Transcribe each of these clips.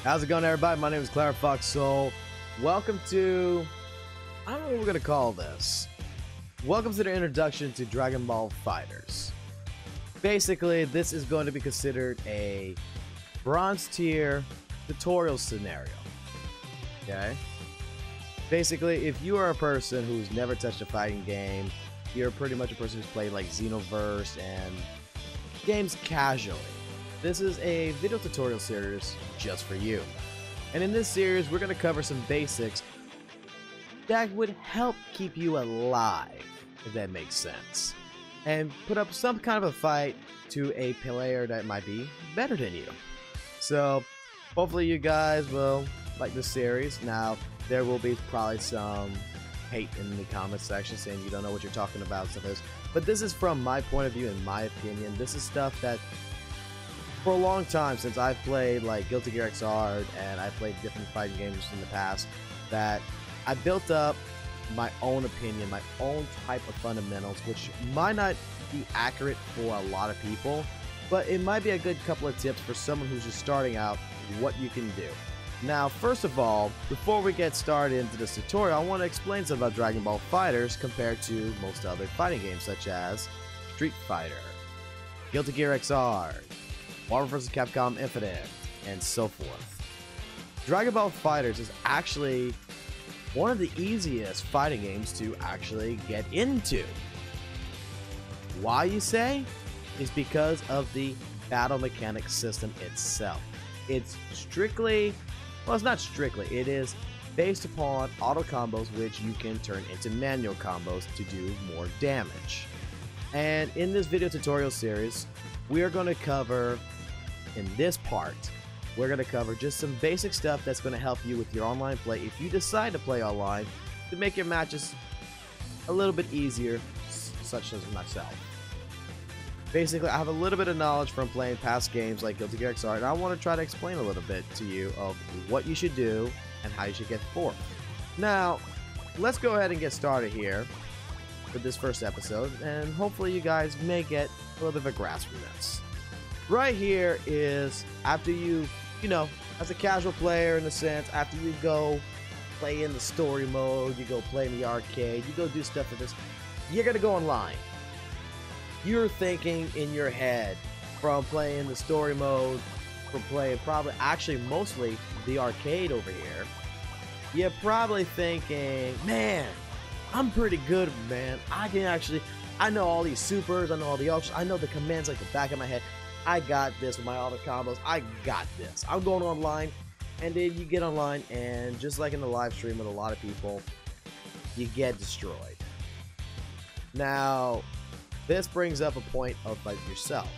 How's it going, everybody? My name is FOXSOL. Welcome to, I don't know what we're gonna call this. Welcome to the introduction to Dragon Ball FighterZ. Basically, this is going to be considered a bronze tier tutorial scenario. Okay? Basically, if you are a person who's never touched a fighting game, you're pretty much a person who's played like Xenoverse and games casually. This is a video tutorial series just for you. And in this series, we're going to cover some basics that would help keep you alive, if that makes sense. And put up some kind of a fight to a player that might be better than you. So, hopefully you guys will like this series. Now, there will be probably some hate in the comment section saying you don't know what you're talking about, stuff like this. But this is from my point of view, in my opinion. This is stuff that for a long time, since I've played like Guilty Gear XR and I played different fighting games in the past, that I built up my own opinion, my own type of fundamentals, which might not be accurate for a lot of people, but it might be a good couple of tips for someone who's just starting out what you can do. Now, first of all, before we get started into this tutorial, I want to explain something about Dragon Ball FighterZ compared to most other fighting games such as Street Fighter, Guilty Gear XR, Marvel vs. Capcom Infinite, and so forth. Dragon Ball FighterZ is actually one of the easiest fighting games to actually get into. Why, you say? Is because of the battle mechanics system itself. It's strictly, well, it's not strictly, it is based upon auto combos, which you can turn into manual combos to do more damage. And in this video tutorial series, we are going to cover, in this part, we're going to cover just some basic stuff that's going to help you with your online play if you decide to play online, to make your matches a little bit easier, such as myself. Basically, I have a little bit of knowledge from playing past games like Guilty Gear XR, and I want to try to explain a little bit to you of what you should do and how you should get forth. Now, let's go ahead and get started here with this first episode, and hopefully you guys may get a little bit of a grasp from this. Right here is after you know, as a casual player in a sense, after you go play in the story mode, you go play in the arcade, you go do stuff like this, you're gonna go online. You're thinking in your head from playing the story mode, from playing probably, actually mostly the arcade over here, you're probably thinking, man, I'm pretty good, man. I know all these supers, I know all the options, I know the commands like the back of my head. I got this with my auto combos. I got this. I'm going online, and then you get online, and just like in the live stream with a lot of people, you get destroyed. Now, this brings up a point of like yourself.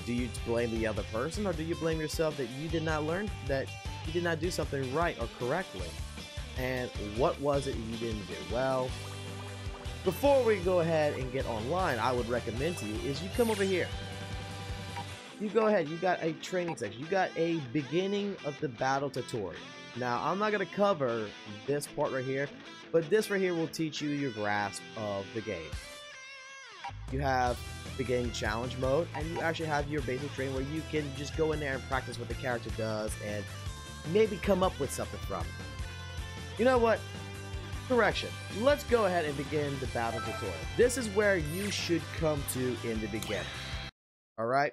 Do you blame the other person, or do you blame yourself that you did not learn, that you did not do something right or correctly? And what was it you didn't do? Well, before we go ahead and get online, I would recommend to you is you come over here. You go ahead, you got a training section, you got a beginning of the battle tutorial. Now, I'm not going to cover this part right here, but this right here will teach you your grasp of the game. You have beginning challenge mode, and you actually have your basic training where you can just go in there and practice what the character does and maybe come up with something from it. You know what? Correction. Let's go ahead and begin the battle tutorial. This is where you should come to in the beginning. Alright?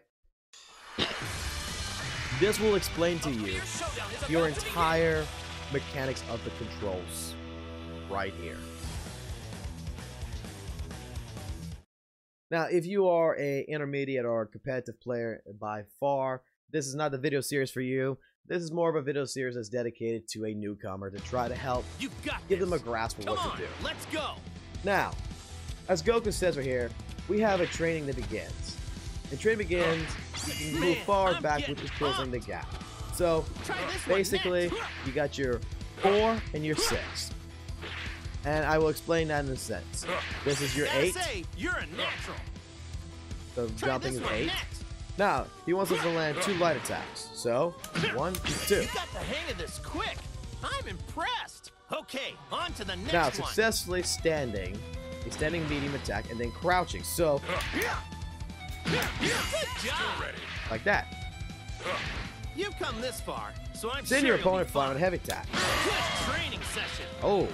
This will explain to you your entire mechanics of the controls right here. Now, if you are an intermediate or competitive player by far, this is not the video series for you. This is more of a video series that's dedicated to a newcomer to try to help give them a grasp of what to do. Let's go. Now, as Goku says right here, we have a training that begins. And training begins, you can move forward, back, which is closing the gap. So, basically, you got your 4 and your 6. And I will explain that in a sense. This is your 8. You're a natural. So, jumping is 8. Now, he wants us to land 2 light attacks. So, 1, 2. You got the hang of this quick. I'm impressed. Okay, on to the next now, one. successfully standing, a standing medium attack, and then crouching. So, Good job. like that. You've come this far, so I'm Send sure your you'll be opponent flying fine. with heavy attack. Good training session. Oh,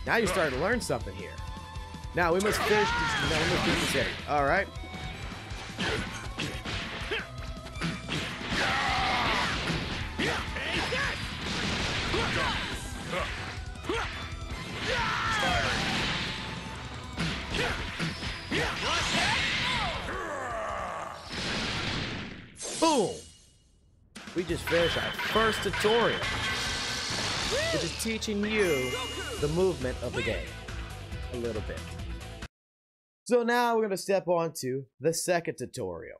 now you're starting to learn something here. Now we must finish this. Now we must finish this hitting. All right. Boom! We just finished our first tutorial, which is teaching you the movement of the game a little bit. So now we're going to step on to the second tutorial.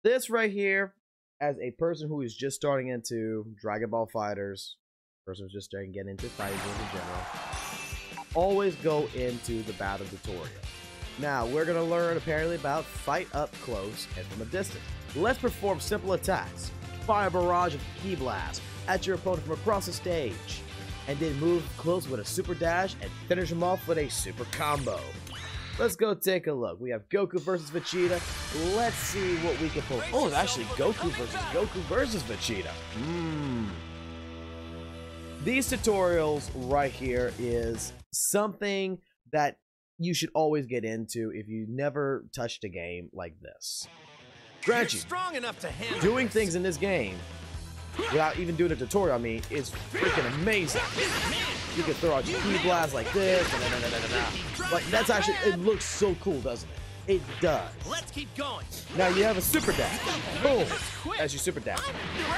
This right here, as a person who is just starting into Dragon Ball FighterZ, person who's just starting to get into fighting games in general, always go into the battle tutorial. Now, we're going to learn apparently about fight up close and from a distance. Let's perform simple attacks. Fire a barrage of ki blast at your opponent from across the stage, and then move close with a super dash and finish him off with a super combo. Let's go take a look. We have Goku versus Vegeta. Let's see what we can pull. Oh, it's actually Goku versus Vegeta. These tutorials right here is something that you should always get into if you never touched a game like this. Grant you, strong enough to handle doing this. things in this game without even doing a tutorial, I mean, is freaking amazing. You can throw out your ki blast like this, like that's actually, it looks so cool, doesn't it? It does. Let's keep going. Now you have a super dash. Boom. That's your super dash.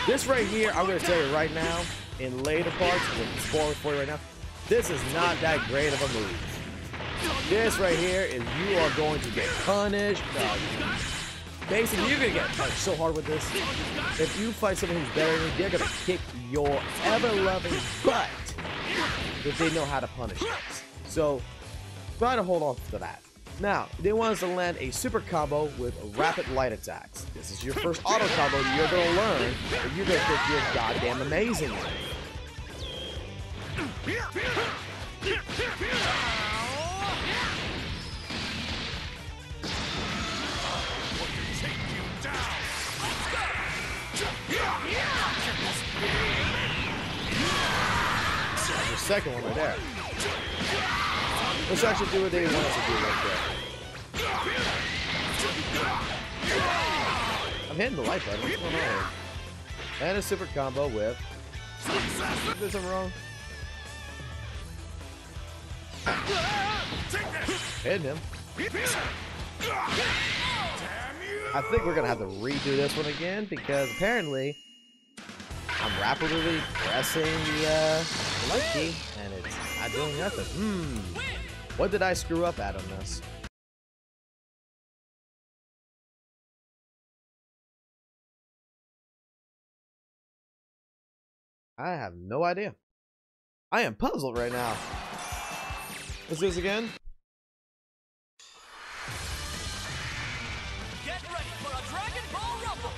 This right here, I'm going to tell you right now, in later parts, I'm going to spoil it for you right now, this is not that great of a move. This right here is you are going to get punished. Basically, you're going to get punished so hard with this. If you fight someone who's better than you, they're going to kick your ever-loving butt if they know how to punish this. So, try to hold on to that. Now, they want us to land a super combo with rapid light attacks. This is your first auto combo you're going to learn, and you're going to think you're goddamn amazing with it. That's your second one right there. Let's actually do what they want us to do right there. I'm hitting the light button. What's going on here? And a super combo with... Did something wrong? Hitting him. I think we're going to have to redo this one again because apparently I'm rapidly pressing the light key and it's not doing nothing. What did I screw up at on this? I have no idea. I am puzzled right now. Let's do this again. Get ready for a Dragon Ball Rumble.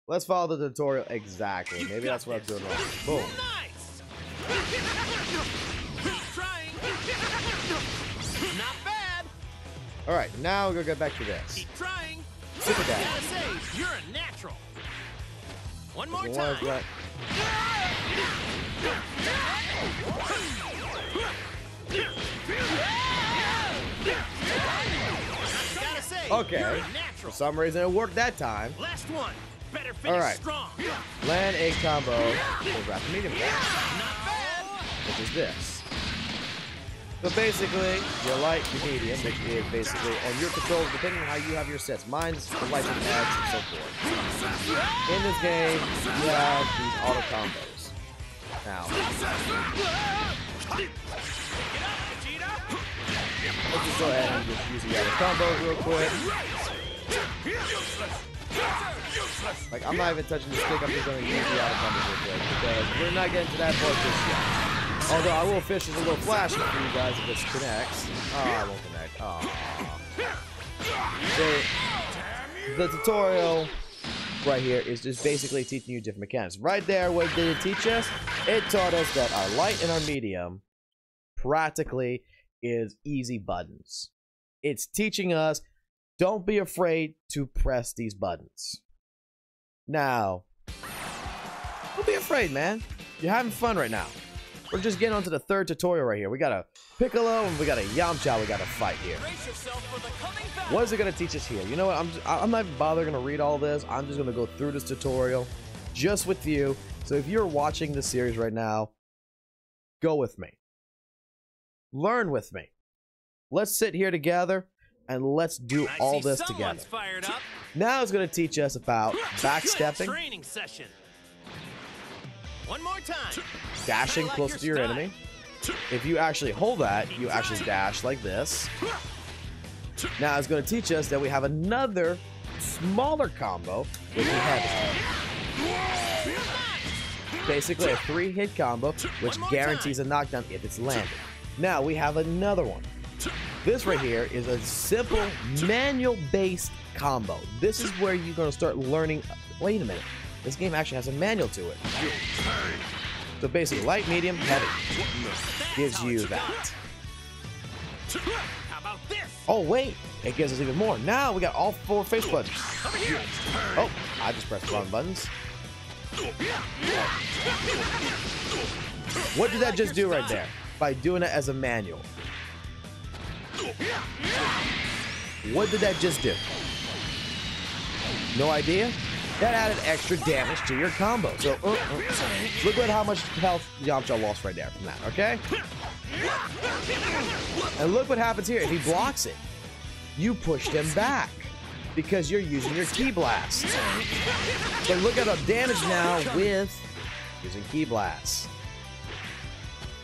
Let's follow the tutorial exactly. Maybe that's what I'm doing wrong. Boom. Nice. Keep trying. Not bad. All right, now we're gonna get back to this. Keep trying. Super Gotta dash. say, you're a natural. One more The time. one is right. Gotta say, Okay. you're a For natural. some reason, it worked that time. Last one. Better finish All right. strong. Land a combo with rapid medium dash, Not bad. which is this. So basically, your light, your medium, which is basically on your controls, depending on how you have your sets. Mine's the light and X and so forth. In this game, you have these auto combos. Now, let's just go ahead and just use the other combos real quick. Like, I'm not even touching the stick, I'm just going to use the auto combos real quick because we're not getting to that part just yet. Although I will fish with a little flashing for you guys if this connects. Oh, I won't connect. Oh. The tutorial right here is just basically teaching you different mechanics. Right there, what did it teach us? It taught us that our light and our medium practically is easy buttons. It's teaching us, don't be afraid to press these buttons. Now, don't be afraid, man. You're having fun right now. We're just getting on to the third tutorial right here. We got a Piccolo and we got a Yamcha we got to fight here. What is it going to teach us here? You know what? I'm not bothering to read all this. I'm just going to go through this tutorial just with you. So if you're watching this series right now, go with me. Learn with me. Let's sit here together and let's do all this together. Now it's going to teach us about backstepping. Training session. One more time. Dashing closer to your enemy. If you actually hold that, you actually dash like this. Now it's going to teach us that we have another smaller combo, which is heavy. Basically a 3-hit combo, which guarantees a knockdown if it's landed. Now we have another one. This right here is a simple manual-based combo. This is where you're going to start learning. Wait a minute. This game actually has a manual to it. So basically, light, medium, heavy gives you that. Oh, wait. It gives us even more. Now we got all 4 face buttons. Oh, I just pressed the wrong buttons. What did that just do right there? By doing it as a manual. What did that just do? No idea? That added extra damage to your combo. So, look at how much health Yamcha lost right there from that, okay? And look what happens here. If he blocks it, you pushed him back because you're using your Ki Blast. So look at the damage now with using Ki Blast.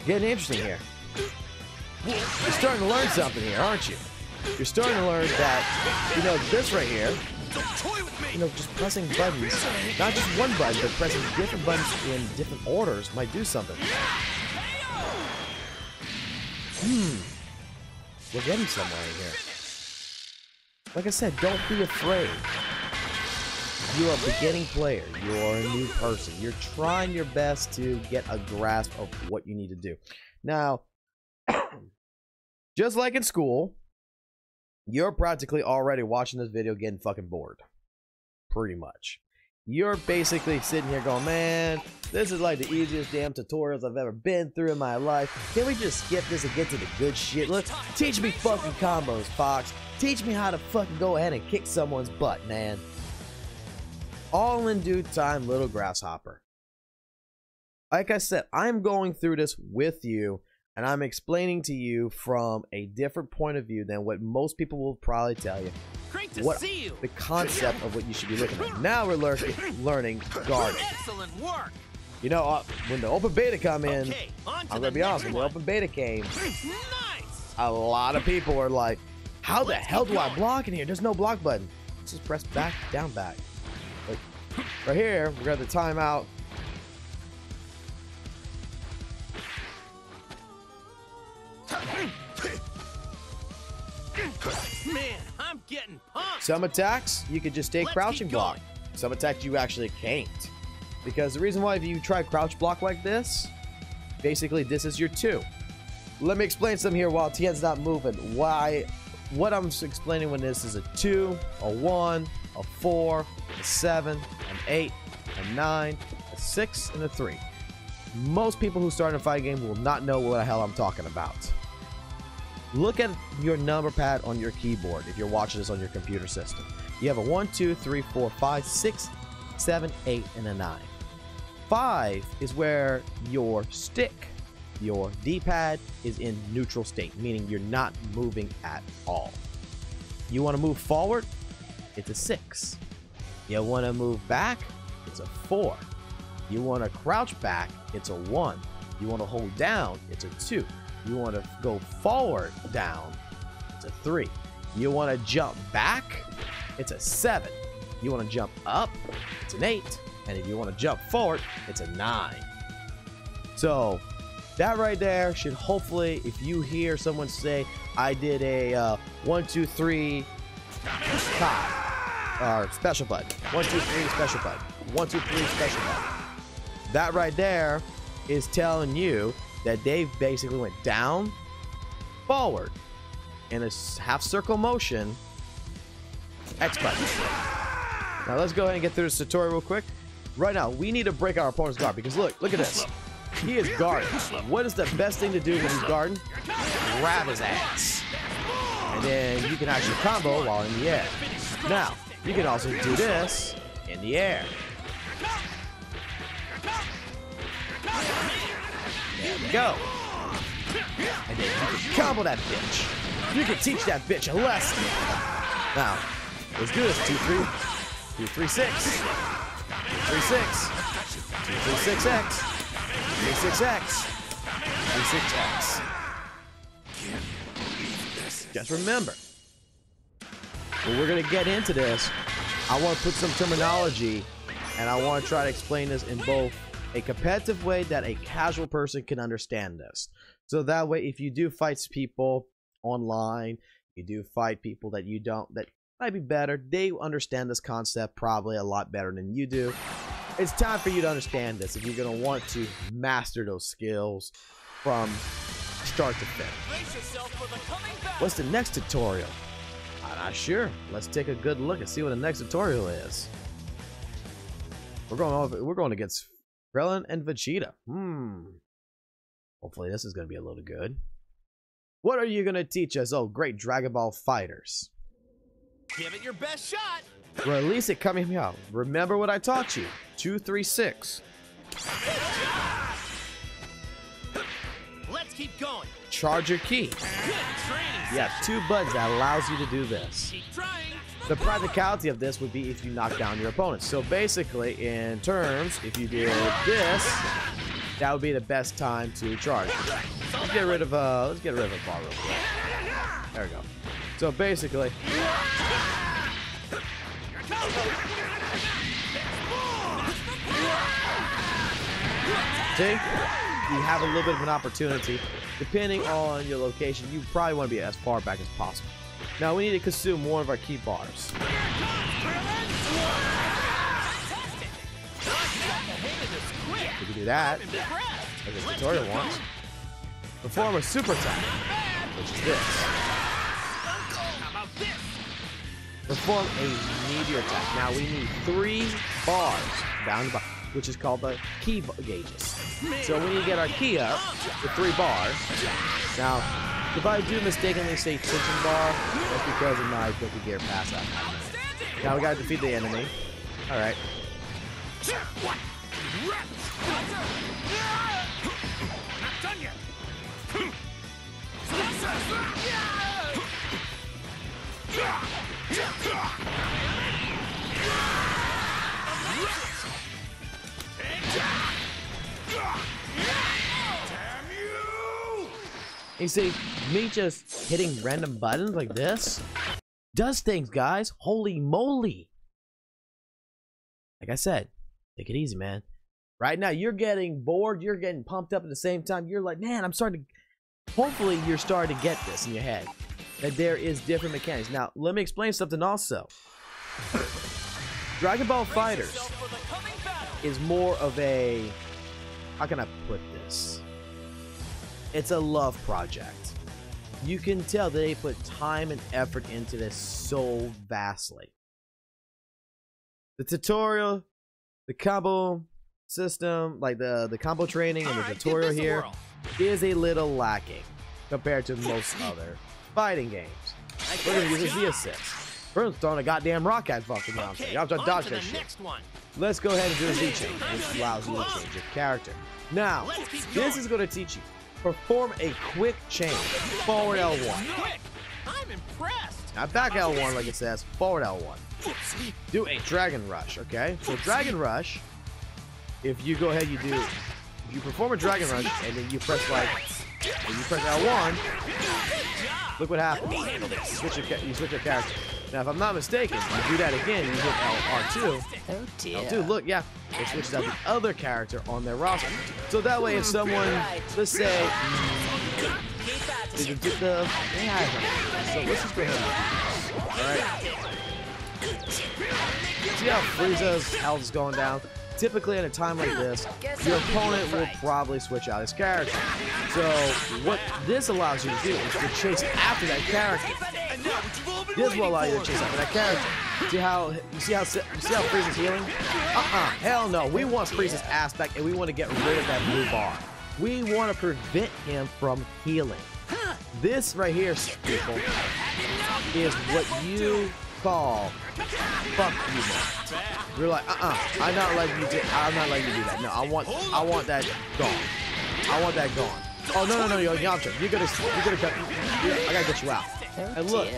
Getting interesting here. You're starting to learn something here, aren't you? You're starting to learn that, you know, this right here, you know, just pressing buttons, not just one button, but pressing different buttons in different orders might do something. We're getting somewhere here. Like I said, don't be afraid. You are a beginning player. You are a new person. You're trying your best to get a grasp of what you need to do. Now, just like in school, you're practically already watching this video getting fucking bored. Pretty much. You're basically sitting here going, man, this is like the easiest damn tutorials I've ever been through in my life. Can we just skip this and get to the good shit? Look, teach me fucking combos, Fox. Teach me how to fucking go ahead and kick someone's butt, man. All in due time, little grasshopper. Like I said, I'm going through this with you, and I'm explaining to you from a different point of view than what most people will probably tell you. What the concept of what you should be looking at. Now we're learning guarding. Excellent work. You know, when the open beta come in, I'm gonna be honest. When the open beta came, a lot of people were like, "How the hell do I block in here? There's no block button. Just press back, down, back." Like, right here, we got the timeout. Man, I'm getting pumped. Some attacks you could just stay crouching block. Some attacks you actually can't. Because the reason why if you try crouch block like this, basically this is your 2. Let me explain some here while Tien's not moving. What I'm explaining when this is a 2, a 1, a 4, a 7, an 8, a 9, a 6, and a 3. Most people who start in a fighting game will not know what the hell I'm talking about. Look at your number pad on your keyboard if you're watching this on your computer system. You have a 1, 2, 3, 4, 5, 6, 7, 8, and a 9. 5 is where your stick, your D-pad, is in neutral state, meaning you're not moving at all. You want to move forward? It's a 6. You want to move back? It's a 4. You want to crouch back? It's a 1. You want to hold down? It's a 2. You want to go forward down? It's a 3. You want to jump back? It's a 7. You want to jump up? It's an 8. And if you want to jump forward, it's a 9. So that right there should hopefully, if you hear someone say, I did a 1, 2, 3, 5. or special button. 1, 2, 3, special button. 1, 2, 3, special button. That right there is telling you that they basically went down, forward, in a half circle motion, X button. Now let's go ahead and get through this tutorial real quick. Right now, we need to break our opponent's guard because look at this. He is guarding. What is the best thing to do when he's guarding? Grab his ass. And then you can actually combo while in the air. Now, you can also do this in the air. There we go. And then you can combo that bitch. You can teach that bitch a lesson. Now, let's do this. 2, 3, 2, 3, 6. 2, 3, 6. 2, 3, 6X. 3, 6X. 3, 6X. Just remember, when we're going to get into this, I want to put some terminology, and I want to try to explain this in both a competitive way that a casual person can understand this. So that way, if you do fight people online, you do fight people that you don't, that might be better, they understand this concept probably a lot better than you do. It's time for you to understand this if you're going to want to master those skills from start to finish. What's the next tutorial? I'm not sure. Let's take a good look and see what the next tutorial is. We're going against Krillin and Vegeta. Hopefully this is going to be a little good. What are you going to teach us? Oh, great Dragon Ball fighters. Give it your best shot. Release it coming out. Remember what I taught you. 2, 3, 6. Let's keep going. Charge your key. Good training. You have 2 buttons that allows you to do this. Keep trying. The practicality of this would be if you knock down your opponent. So basically, in terms, if you did this, that would be the best time to charge. Let's get rid of a bar real quick. There we go. So basically, see, you have a little bit of an opportunity. Depending on your location, you probably want to be as far back as possible. Now we need to consume one of our key bars. We can do that, as this tutorial wants. Perform a super attack, which is this. Perform a meteor attack. Now we need 3 bars down the bottom, which is called the key gauges. So we need to get our key up with 3 bars. Now, if I do mistakenly say tension bar, that's because of my Guilty Gear pass up. Now we gotta defeat the enemy. Alright. You see, me just hitting random buttons like this does things, guys. Holy moly. Like I said, take it easy, man. Right now, you're getting bored. You're getting pumped up at the same time. You're like, man, I'm starting to... Hopefully, you're starting to get this in your head. That there is different mechanics. Now, let me explain something also. Dragon Ball FighterZ is more of a... How can I put this? It's a love project. You can tell that they put time and effort into this so vastly. The tutorial, the combo system, like the combo training and the tutorial here is a little lacking compared to most other fighting games. We're gonna use a Z assist. First, throwing a goddamn rock at fucking mountain. You have to dodge that shit. Let's go ahead and do a Z change, which allows you to change your character. Now, this is going to teach you. Perform a quick change. Forward L1. I'm impressed. Not back L1 like it says. Forward L1. Do a Dragon Rush, okay? So Dragon Rush, if you go ahead, you perform a Dragon Rush, and then you press L1, look what happens. You switch your character. Now, if I'm not mistaken, you do that again, you hit R2. Oh dear. L2, look, yeah, it switches out the other character on their roster. So that way, if someone, let's say, so let's just go ahead and do this. All right. see how Frieza's health is going down? Typically at a time like this, your opponent will probably switch out his character. So what this allows you to do is to chase after that character. This will allow you to chase after that character. You see how Frieza's healing? Hell no. We want Frieza's ass back, and we want to get rid of that blue bar. We want to prevent him from healing. This right here, people, is what you call fuck you, man. You're like, I'm not letting you do that. No, I want that gone. I want that gone. Oh no, yo, Yamcha, you're gonna cut. I gotta get you out. And look,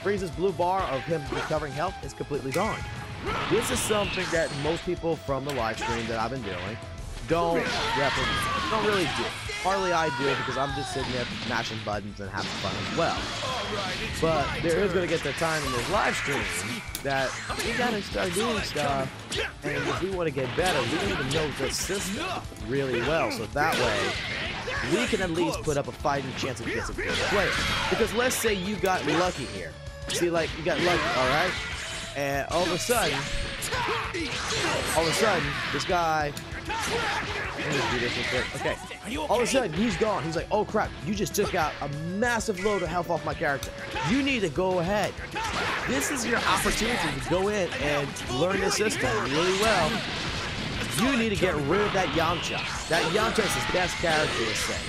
Frieza's blue bar of him recovering health is completely gone. This is something that most people from the live stream that I've been doing don't really do. Partly I do because I'm just sitting there mashing buttons and having fun as well. But there is going to get the time in this live stream that we got to start doing stuff, and if we want to get better, we need to know the system really well, so that way we can at least put up a fighting chance against a good player. Because let's say you got lucky here. See, like, you got lucky, alright? And all of a sudden, this guy... Let me do this real quick. Okay. All of a sudden, he's gone. He's like, oh crap, you just took out a massive load of health off my character. You need to go ahead. This is your opportunity to go in and learn the system really well. You need to get rid of that Yamcha. That Yamcha is his best character to say.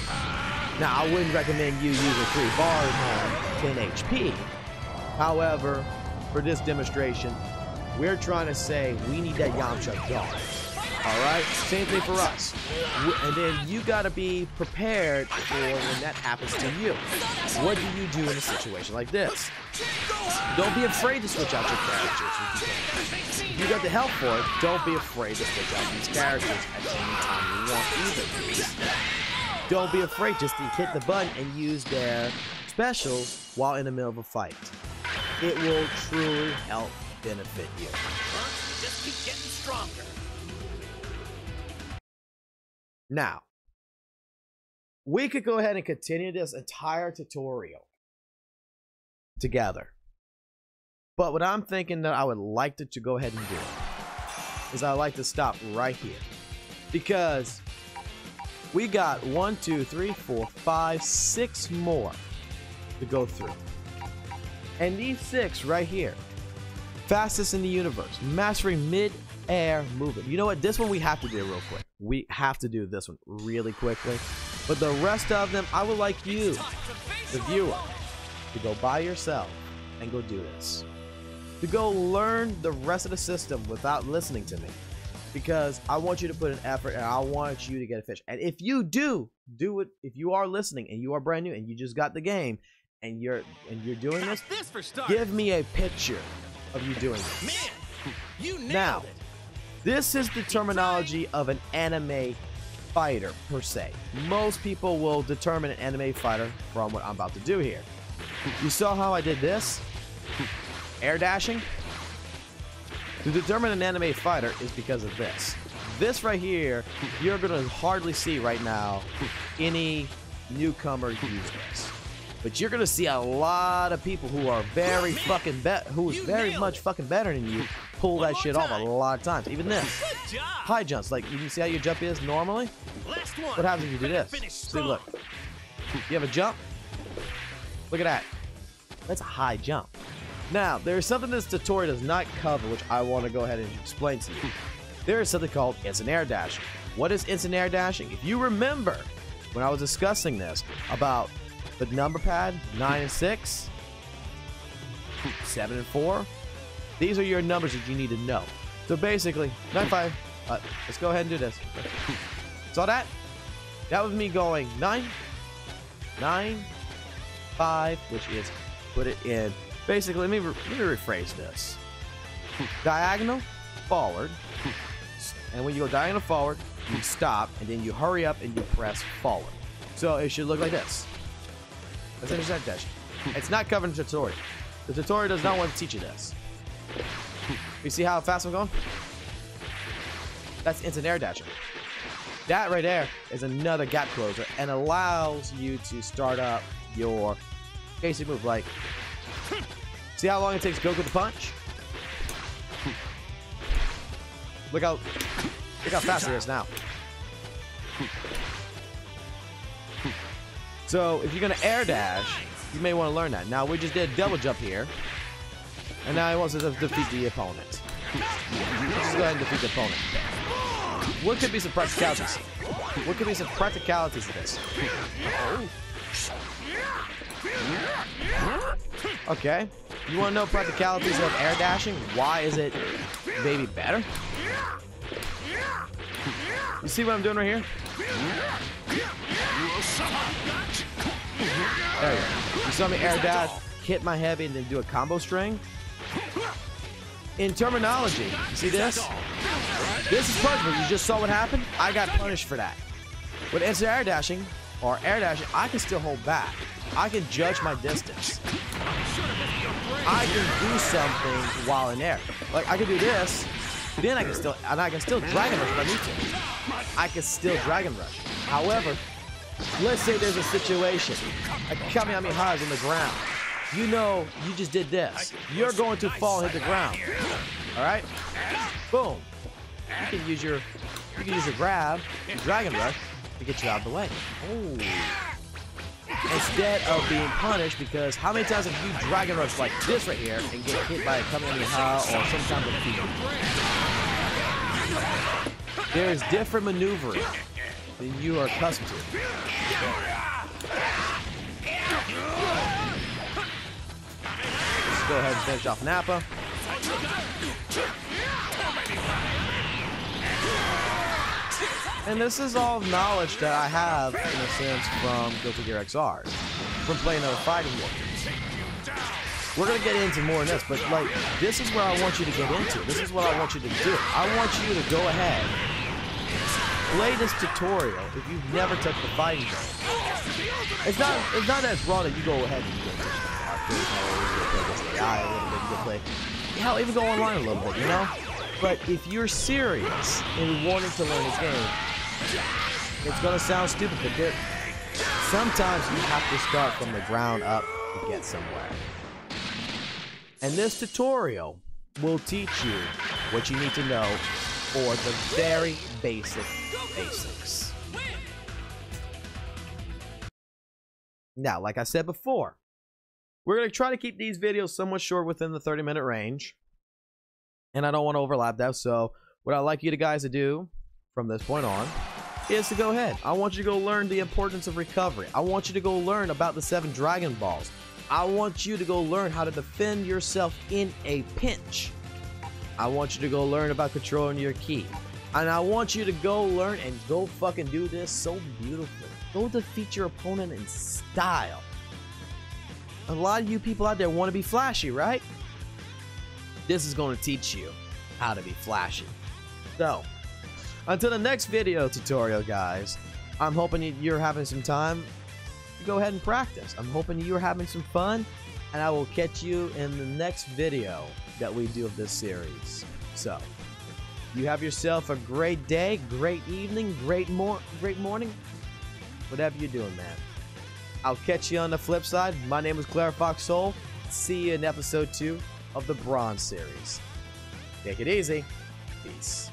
Now, I wouldn't recommend you using 3 bars on 10 HP. However, for this demonstration, we're trying to say we need that Yamcha gone. Alright? Same thing for us. And then you gotta be prepared for when that happens to you. What do you do in a situation like this? Don't be afraid to switch out your characters. If you got the help for it, don't be afraid to switch out these characters at any time you want either. Don't be afraid just to hit the button and use their specials while in the middle of a fight. It will truly help benefit you. Just keep getting stronger. Now, we could go ahead and continue this entire tutorial together. But what I'm thinking that I would like to go ahead and do is I'd like to stop right here. Because we got 1, 2, 3, 4, 5, 6 more to go through. And these 6 right here, fastest in the universe, mastering mid-air movement. You know what? This one we have to do real quick. We have to do this one really quickly. But the rest of them, I would like you, the viewer, to go by yourself and go do this. To go learn the rest of the system without listening to me. Because I want you to put an effort and I want you to get a fish. And if you do it, if you are listening and you are brand new and you just got the game and you're doing this, give me a picture of you doing this. Man, you nailed now, it. this is the terminology of an anime fighter, per se. Most people will determine an anime fighter from what I'm about to do here. You saw how I did this? Air dashing? To determine an anime fighter is because of this. This right here, you're going to hardly see right now any newcomer use this. But you're going to see a lot of people who are very fucking much fucking better than you pull that shit off a lot of times. Even this. High jumps. Like, you can see how your jump is normally? What happens if you do this? See, look. You have a jump? Look at that. That's a high jump. Now, there is something this tutorial does not cover, which I want to go ahead and explain to you. There is something called instant air dashing. What is instant air dashing? If you remember when I was discussing this about the number pad 9 and 6, 7 and 4, these are your numbers that you need to know. So basically, 9, 5. Let's go ahead and do this. Saw that? That was me going 9, 9, 5, which is put it in. Basically, let me rephrase this. Diagonal, forward, and when you go diagonal forward, you stop, and then you hurry up and you press forward. So it should look like this. That's instant air dashing. It's not covered in the tutorial. The tutorial does not want to teach you this. You see how fast I'm going? That's instant air dashing. That right there is another gap closer and allows you to start up your basic move. Like, see how long it takes Goku to punch? Look how fast it is now. So if you're gonna air dash, you may want to learn that. Now we just did a double jump here, and now he wants to defeat the opponent. Let's just go ahead and defeat the opponent. What could be some practicalities? What could be some practicalities of this? Okay. You want to know practicalities of air dashing? Why is it maybe better? You see what I'm doing right here? There you go. You saw me air dash, hit my heavy, and then do a combo string? In terminology, you see this? This is punishment. You just saw what happened? I got punished for that. With instant air dashing, or air dashing, I can still hold back. I can judge my distance. I can do something while in air. Like, I can do this, then I can still Dragon Rush if I need to. I can still Dragon Rush. However, let's say there's a situation. A Kamehameha is on the ground. You know, you just did this. You're going to fall and hit the ground. Alright? Boom. You can use your grab, your Dragon Rush, to get you out of the way. Oh. Instead of being punished, because how many times have you Dragon Rush like this right here and get hit by a Kamehameha or some kind of feat? There's different maneuvering than you are accustomed to. Let's go ahead and finish off Nappa. And this is all knowledge that I have, in a sense, from Guilty Gear XR, from playing other fighting games. We're going to get into more in this, but, like, this is where I want you to get into. This is what I want you to do. I want you to go ahead, play this tutorial if you've never touched the fighting game. It's not that it's wrong that you go ahead and you go touch the arcade mode, you go play against the AI a little bit, you go play, hell, even go online a little bit, you know? But if you're serious in wanting to learn this game, it's gonna sound stupid, but sometimes you have to start from the ground up to get somewhere. And this tutorial will teach you what you need to know for the very basics. Now, like I said before, we're gonna try to keep these videos somewhat short within the 30-minute range. And I don't want to overlap that, so what I'd like you guys to do from this point on is to go ahead. I want you to go learn the importance of recovery. I want you to go learn about the 7 Dragon Balls. I want you to go learn how to defend yourself in a pinch. I want you to go learn about controlling your ki. And I want you to go learn and go fucking do this so beautifully. Go defeat your opponent in style. A lot of you people out there want to be flashy, right? This is going to teach you how to be flashy. So, until the next video tutorial, guys, I'm hoping you're having some time to go ahead and practice. I'm hoping you're having some fun, and I will catch you in the next video that we do of this series. So, you have yourself a great day, great evening, great morning, whatever you're doing, man. I'll catch you on the flip side. My name is FOXSOL. See you in episode 2 of the Bronze series. Take it easy. Peace.